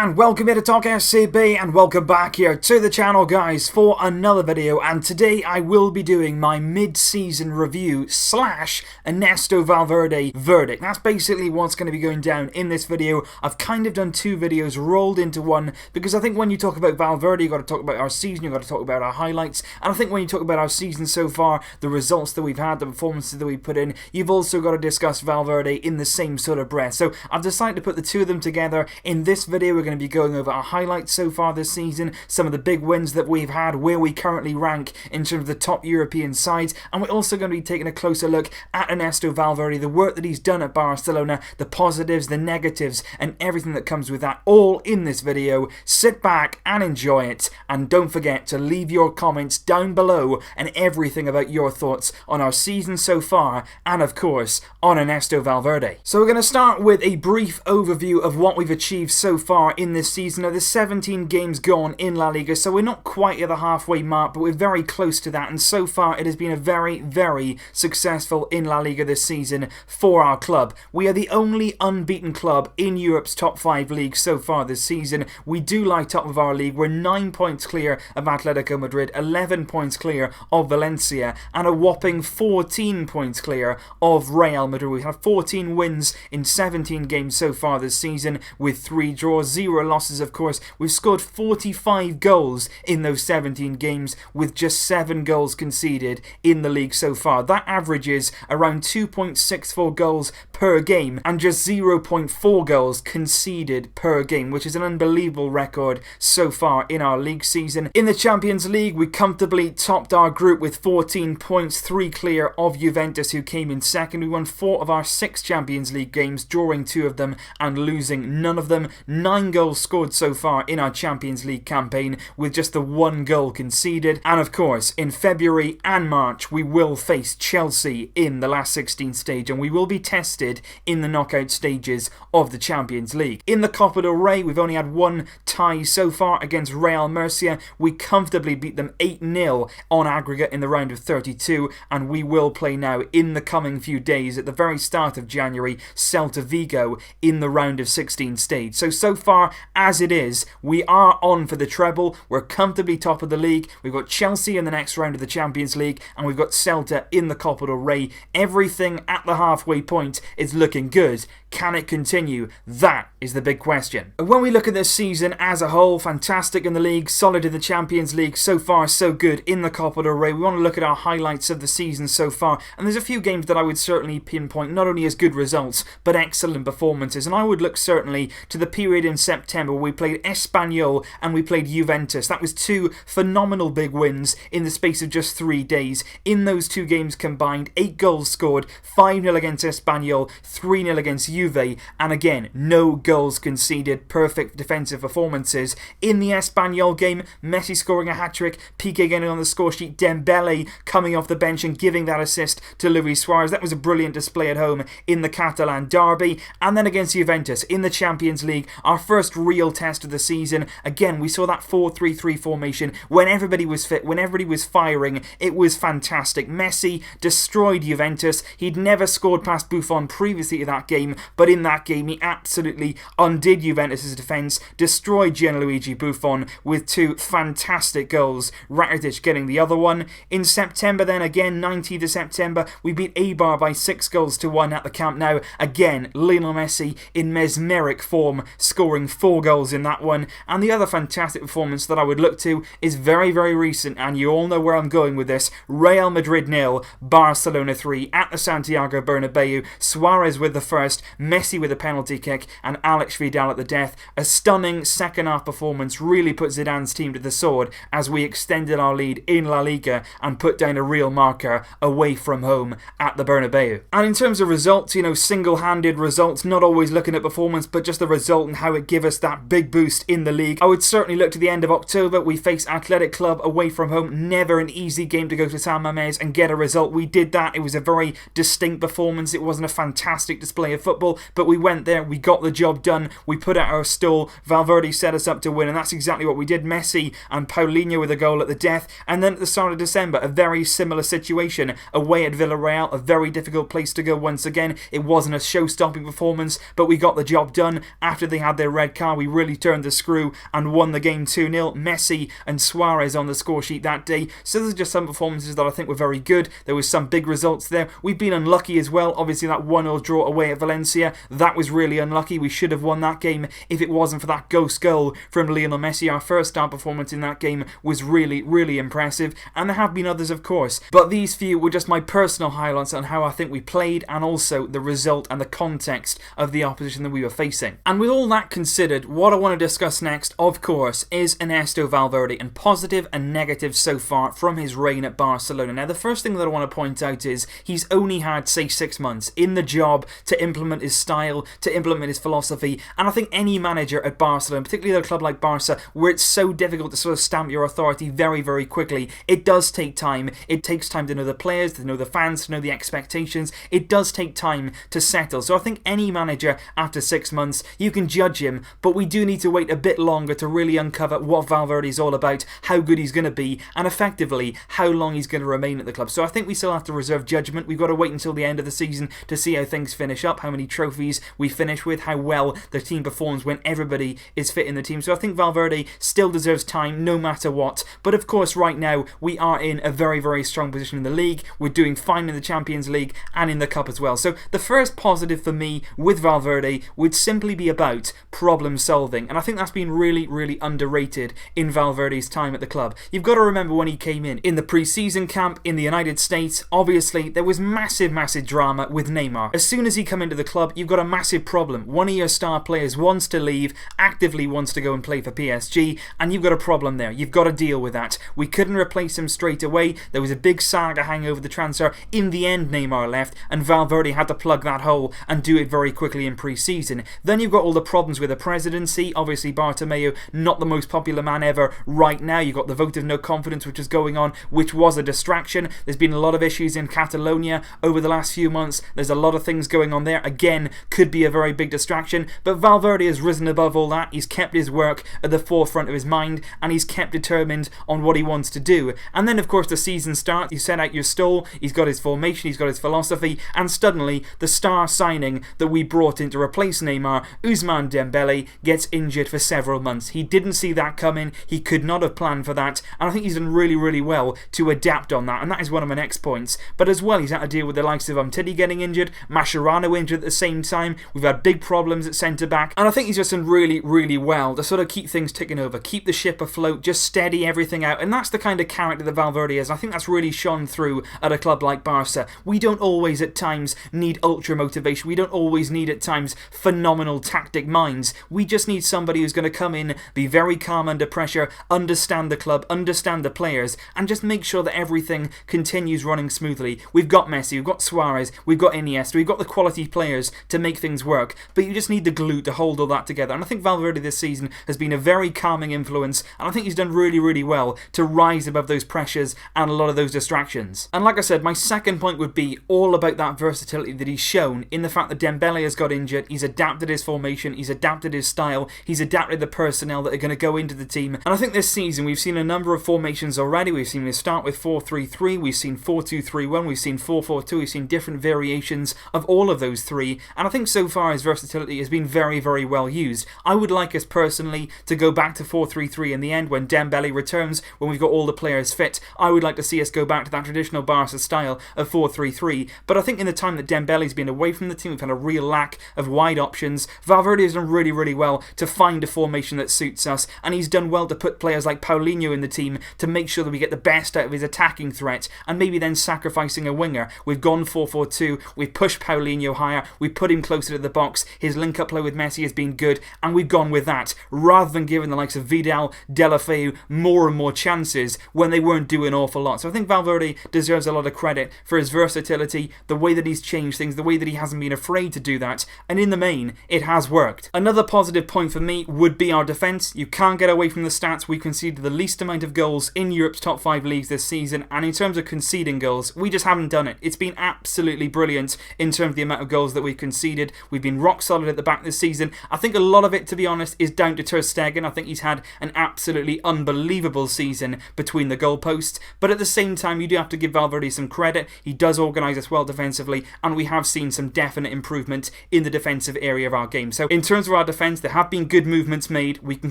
and welcome here to Talk SCB, and welcome back here to the channel, guys, for another video. And today I will be doing my mid-season review slash Ernesto Valverde verdict. That's basically what's going to be going down in this video. I've kind of done two videos rolled into one, because I think when you talk about Valverde, you've got to talk about our season, you've got to talk about our highlights, and I think when you talk about our season so far, the results that we've had, the performances that we put in, you've also got to discuss Valverde in the same sort of breath. So I've decided to put the two of them together. In this video, we're going to be going over our highlights so far this season, some of the big wins that we've had, where we currently rank in terms of the top European sides, and we're also going to be taking a closer look at Ernesto Valverde, the work that he's done at Barcelona, the positives, the negatives, and everything that comes with that, all in this video. Sit back and enjoy it, and don't forget to leave your comments down below and everything about your thoughts on our season so far, and of course, on Ernesto Valverde. So we're going to start with a brief overview of what we've achieved so far in this season. Now, there's 17 games gone in La Liga, so we're not quite at the halfway mark, but we're very close to that, and so far it has been a very, very successful in La Liga this season for our club. We are the only unbeaten club in Europe's top 5 leagues so far this season. We do lie top of our league. We're 9 points clear of Atletico Madrid, 11 points clear of Valencia, and a whopping 14 points clear of Real Madrid. We have 14 wins in 17 games so far this season, with 3 draws, 0 losses, of course. We've scored 45 goals in those 17 games, with just 7 goals conceded in the league so far. That averages around 2.64 goals per game, and just 0.4 goals conceded per game, which is an unbelievable record so far in our league season. In the Champions League, we comfortably topped our group with 14 points, 3 clear of Juventus, who came in second. We won 4 of our 6 Champions League games, drawing 2 of them and losing none of them. 9 goals scored so far in our Champions League campaign, with just the 1 goal conceded. And of course, in February and March, we will face Chelsea in the last 16 stage, and we will be tested in the knockout stages of the Champions League. In the Copa del Rey, we've only had 1 tie so far against Real Murcia. We comfortably beat them 8-0 on aggregate in the round of 32, and we will play now in the coming few days, at the very start of January, Celta Vigo in the round of 16 stage. So far, as it is, we are on for the treble. We're comfortably top of the league. We've got Chelsea in the next round of the Champions League, and we've got Celta in the Copa del Rey. Everything at the halfway point is looking good. Can it continue? That is the big question. When we look at this season as a whole, fantastic in the league, solid in the Champions League, so far so good in the Copa del Rey. We want to look at our highlights of the season so far, and there's a few games that I would certainly pinpoint not only as good results, but excellent performances. And I would look certainly to the period in September where we played Espanyol and we played Juventus. That was 2 phenomenal big wins in the space of just 3 days. In those 2 games combined, 8 goals scored, 5-0 against Espanyol, 3-0 against Juve, and again, no goals conceded. Perfect defensive performances. In the Espanyol game, Messi scoring a hat-trick, Piqué getting on the score sheet, Dembele coming off the bench and giving that assist to Luis Suarez. That was a brilliant display at home in the Catalan derby. And then against Juventus in the Champions League, our first real test of the season. Again, we saw that 4-3-3 formation when everybody was fit, when everybody was firing. It was fantastic. Messi destroyed Juventus. He'd never scored past Buffon previously to that game, but in that game he absolutely undid Juventus' defence, destroyed Gianluigi Buffon with 2 fantastic goals, Rakitic getting the other one. In September then, again 19th of September, we beat Eibar by 6-1 at the Camp Nou. Again, Lionel Messi in mesmeric form, scoring 4 goals in that one. And the other fantastic performance that I would look to is very, very recent, and you all know where I'm going with this. Real Madrid 0, Barcelona 3 at the Santiago Bernabeu. Suarez with the first, Messi with a penalty kick, and Alex Vidal at the death. A stunning second half performance, really put Zidane's team to the sword as we extended our lead in La Liga and put down a real marker away from home at the Bernabeu. And in terms of results, you know, single-handed results, not always looking at performance, but just the result and how it gave us that big boost in the league. I would certainly look to the end of October. We face Athletic Club away from home. Never an easy game to go to San Mamés and get a result. We did that. It was a very distinct performance. It wasn't a fantastic display of football, but we went there, we got the job done, we put out our stall. Valverde set us up to win, and that's exactly what we did. Messi and Paulinho with a goal at the death, and then at the start of December, a very similar situation away at Villarreal, a very difficult place to go once again. It wasn't a show-stopping performance, but we got the job done after they had their red card, we really turned the screw and won the game 2-0. Messi and Suarez on the score sheet that day. So those are just some performances that I think were very good. There was some big results there. We've been unlucky as well. Obviously that 1-0 draw away at Valencia, that was really unlucky. We should have won that game if it wasn't for that ghost goal from Lionel Messi. Our first star performance in that game was really, really impressive, and there have been others of course, but these few were just my personal highlights on how I think we played and also the result and the context of the opposition that we were facing. And with all that considered, what I want to discuss next, of course, is Ernesto Valverde and positive and negative so far from his reign at Barcelona. Now the first thing that I want to point out is he's only had, say, 6 months in the job to implement his style, to implement his philosophy, and I think any manager at Barcelona, particularly a club like Barca, where it's so difficult to sort of stamp your authority very, very quickly, it does take time. It takes time to know the players, to know the fans, to know the expectations. It does take time to settle. So I think any manager after 6 months, you can judge him, but we do need to wait a bit longer to really uncover what Valverde is all about, how good he's going to be, and effectively how long he's going to remain at the club. So I think we still have to reserve judgment. We've got to wait until the end of the season to see how things finish up, how many trophies we finish with, how well the team performs when everybody is fit in the team. So I think Valverde still deserves time no matter what. But of course right now we are in a very, very strong position in the league. We're doing fine in the Champions League and in the Cup as well. So the first positive for me with Valverde would simply be about problem solving, and I think that's been really, really underrated in Valverde's time at the club. You've got to remember when he came in the pre-season camp in the United States, obviously there was massive drama with Neymar. As soon as he come into the club, you've got a massive problem. One of your star players wants to leave, actively wants to go and play for PSG, and you've got a problem there. You've got to deal with that. We couldn't replace him straight away. There was a big saga hanging over the transfer. In the end, Neymar left, and Valverde had to plug that hole and do it very quickly in pre-season. Then you've got all the problems with the presidency. Obviously, Bartomeu, not the most popular man ever right now. You've got the vote of no confidence which is going on, which was a distraction. There's been a lot of issues in Catalonia over the last few months. There's a lot of things going on there. Again, could be a very big distraction, but Valverde has risen above all that. He's kept his work at the forefront of his mind, and he's kept determined on what he wants to do. And then of course the season starts, you set out your stall, he's got his formation, he's got his philosophy, and suddenly the star signing that we brought in to replace Neymar, Ousmane Dembele, gets injured for several months. He didn't see that coming, he could not have planned for that, and I think he's done really, really well to adapt on that, and that is one of my next points. But as well, he's had to deal with the likes of Umtiti getting injured, Mascherano injured at the same time. We've had big problems at centre-back, and I think he's just done really, really well to sort of keep things ticking over, keep the ship afloat, just steady everything out, and that's the kind of character that Valverde is. I think that's really shone through at a club like Barca. We don't always at times need ultra motivation, we don't always need at times phenomenal tactic minds. We just need somebody who's going to come in, be very calm under pressure, understand the club, understand the players, and just make sure that everything continues running smoothly. We've got Messi, we've got Suarez, we've got Iniesta, we've got the quality players to make things work, but you just need the glue to hold all that together. And I think Valverde this season has been a very calming influence, and I think he's done really, really well to rise above those pressures and a lot of those distractions. And like I said, my second point would be all about that versatility that he's shown in the fact that Dembele has got injured, he's adapted his formation, he's adapted his style, he's adapted the personnel that are going to go into the team. And I think this season we've seen a number of formations already. We've seen him start with 4-3-3, we've seen 4-2-3-1, we've seen 4-4-2, we've seen different variations of all of those three, and I think so far his versatility has been very, very well used. I would like us personally to go back to 4-3-3 in the end when Dembele returns, when we've got all the players fit. I would like to see us go back to that traditional Barca style of 4-3-3, but I think in the time that Dembele's been away from the team, we've had a real lack of wide options. Valverde has done really, really well to find a formation that suits us, and he's done well to put players like Paulinho in the team to make sure that we get the best out of his attacking threat, and maybe then sacrificing a winger. We've gone 4-4-2, we've pushed Paulinho higher, we've put him closer to the box, his link-up play with Messi has been good, and we've gone with that, rather than giving the likes of Vidal, Deulofeu more and more chances when they weren't doing an awful lot. So I think Valverde deserves a lot of credit for his versatility, the way that he's changed things, the way that he hasn't been afraid to do that, and in the main, it has worked. Another positive point for me would be our defence. You can't get away from the stats. We conceded the least amount of goals in Europe's top 5 leagues this season, and in terms of conceding goals, we just haven't done it. It's been absolutely brilliant in terms of the amount of goals that we've conceded. We've been rock solid at the back this season. I think a lot of it, to be honest, is down to Ter Stegen. I think he's had an absolutely unbelievable season between the goalposts, but at the same time, you do have to give Valverde some credit. He does organise us well defensively, and we have seen some definite improvement in the defensive area of our game. So in terms of our defence, defence. There have been good movements made. We can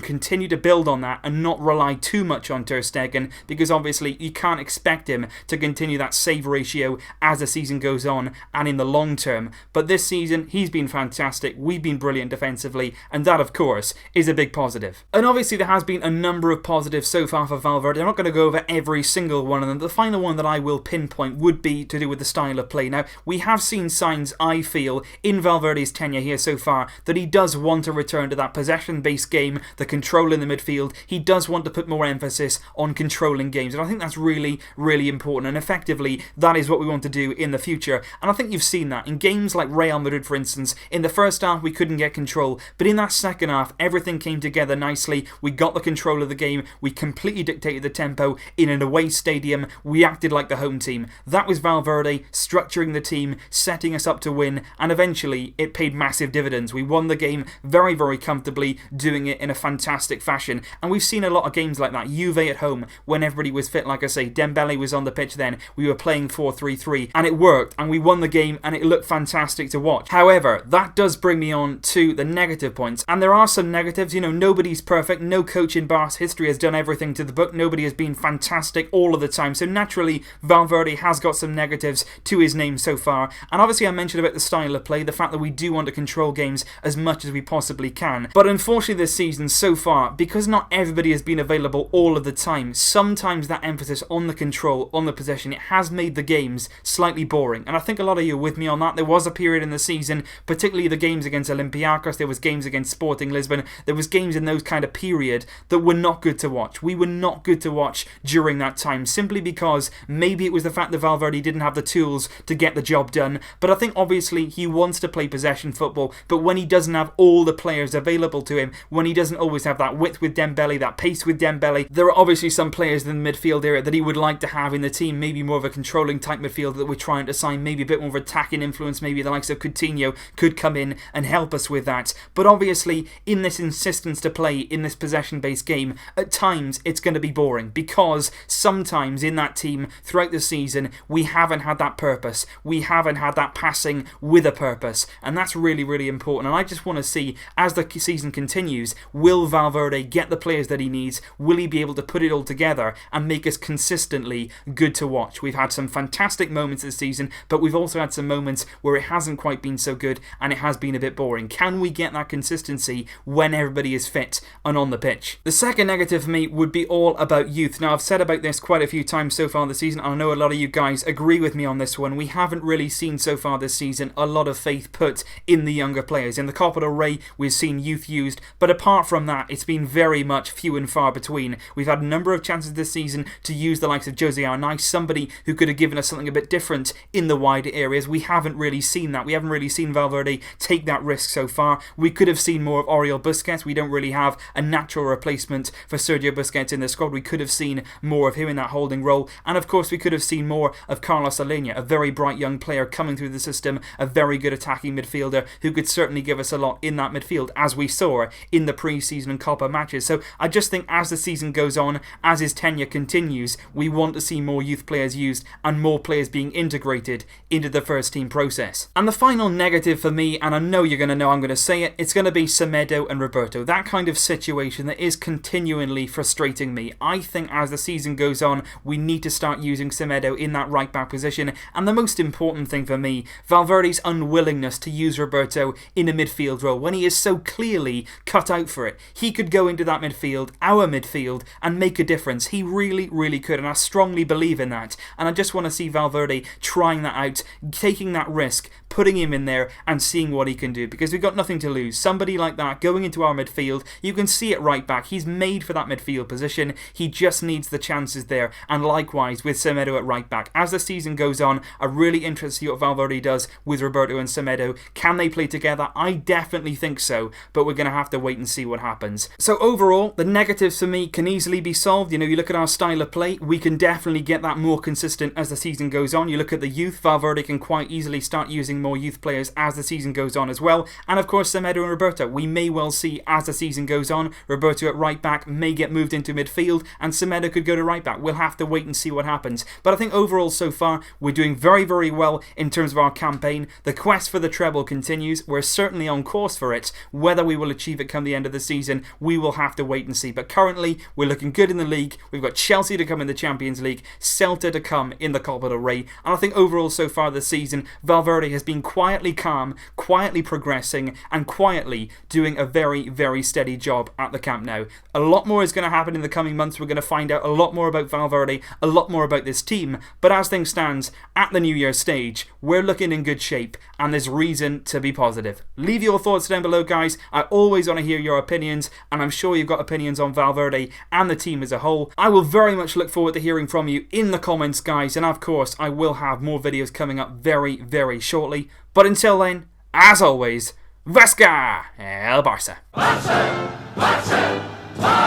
continue to build on that and not rely too much on Ter Stegen, because obviously you can't expect him to continue that save ratio as the season goes on and in the long term. But this season, he's been fantastic. We've been brilliant defensively, and that, of course, is a big positive. And obviously there has been a number of positives so far for Valverde. I'm not going to go over every single one of them. The final one that I will pinpoint would be to do with the style of play. Now, we have seen signs, I feel, in Valverde's tenure here so far, that he does want to return to that possession-based game, the control in the midfield. He does want to put more emphasis on controlling games, and I think that's really, really important, and effectively, that is what we want to do in the future. And I think you've seen that in games like Real Madrid, for instance. In the first half, we couldn't get control, but in that second half, everything came together nicely. We got the control of the game. We completely dictated the tempo in an away stadium. We acted like the home team. That was Valverde structuring the team, setting us up to win, and eventually it paid massive dividends. We won the game very, very comfortably, doing it in a fantastic fashion. And we've seen a lot of games like that. Juve at home, when everybody was fit, like I say, Dembele was on the pitch then. We were playing 4-3-3, and it worked, and we won the game, and it looked fantastic to watch. However, that does bring me on to the negative points, and there are some negatives. You know, nobody's perfect. No coach in Barca's history has done everything to the book. Nobody has been fantastic all of the time. So naturally, Valverde has got some negatives to his name so far. And obviously I mentioned about the style of play, the fact that we do want to control games as much as we possibly can. But unfortunately this season so far, because not everybody has been available all of the time, sometimes that emphasis on the control, on the possession, it has made the games slightly boring. And I think a lot of you are with me on that. There was a period in the season, particularly the games against Olympiacos, there was games against Sporting Lisbon, there was games in those kind of period that were not good to watch. We were not good to watch during that time, simply because maybe it was the fact that Valverde didn't have the tools to get the job done. But I think obviously he wants to play possession football, but when he doesn't have all the players available to him, when he doesn't always have that width with Dembele, that pace with Dembele, there are obviously some players in the midfield area that he would like to have in the team, maybe more of a controlling type midfielder that we're trying to sign, maybe a bit more of attacking influence, maybe the likes of Coutinho could come in and help us with that. But obviously in this insistence to play in this possession-based game, at times it's going to be boring, because sometimes in that team throughout the season we haven't had that purpose, we haven't had that passing with a purpose, and that's really, really important. And I just want to see, as the season continues, will Valverde get the players that he needs? Will he be able to put it all together and make us consistently good to watch? We've had some fantastic moments this season, but we've also had some moments where it hasn't quite been so good and it has been a bit boring. Can we get that consistency when everybody is fit and on the pitch? The second negative for me would be all about youth. Now, I've said about this quite a few times so far this season, and I know a lot of you guys agree with me on this one. We haven't really seen so far this season a lot of faith put in the younger players. In the Copa del Rey, we've seen youth used, but apart from that, it's been very much few and far between. We've had a number of chances this season to use the likes of Jose Arnaiz, somebody who could have given us something a bit different in the wider areas. We haven't really seen that. We haven't really seen Valverde take that risk so far. We could have seen more of Oriol Busquets. We don't really have a natural replacement for Sergio Busquets in the squad. We could have seen more of him in that holding role, and of course we could have seen more of Carlos Alenia, a very bright young player coming through the system, a very good attacking midfielder who could certainly give us a lot in that midfield, as we saw in the pre-season and Copa matches. So I just think as the season goes on, as his tenure continues, we want to see more youth players used and more players being integrated into the first team process. And the final negative for me, and I know you're going to know I'm going to say it, it's going to be Semedo and Roberto. That kind of situation that is continually frustrating me. I think as the season goes on, we need to start using Semedo in that right back position. And the most important thing for me, Valverde's unwillingness to use Roberto in a midfield role when he is so clearly cut out for it. He could go into that midfield, our midfield, and make a difference. He really, really could, and I strongly believe in that. And I just want to see Valverde trying that out, taking that risk, putting him in there and seeing what he can do, because we've got nothing to lose. Somebody like that going into our midfield, you can see it right back. He's made for that midfield position. He just needs the chances there. And likewise with Semedo at right back. As the season goes on, I'm really interested to see what Valverde does with Roberto and Semedo. Can they play together? I definitely think so, but we're going to have to wait and see what happens. So overall, the negatives for me can easily be solved. You know, you look at our style of play, we can definitely get that more consistent as the season goes on. You look at the youth, Valverde can quite easily start using more youth players as the season goes on as well. And of course, Semedo and Roberto, we may well see as the season goes on, Roberto at right back may get moved into midfield and Semedo could go to right back. We'll have to wait and see what happens. But I think overall so far, we're doing very, very well in terms of our campaign. The quest for the treble continues. We're certainly on course for it. Whether we will achieve it come the end of the season, we will have to wait and see. But currently, we're looking good in the league. We've got Chelsea to come in the Champions League, Celta to come in the Copa del Rey. And I think overall so far this season, Valverde has been quietly calm, quietly progressing, and quietly doing a very, very steady job at the Camp Nou. A lot more is going to happen in the coming months. We're going to find out a lot more about Valverde, a lot more about this team. But as things stand, at the New Year's stage, we're looking in good shape, and there's reason to be positive. Leave your thoughts down below, guys. I always want to hear your opinions, and I'm sure you've got opinions on Valverde and the team as a whole. I will very much look forward to hearing from you in the comments, guys, and of course, I will have more videos coming up very, very shortly. But until then, as always, Vasca el Barça! Barça! Barça! Barça!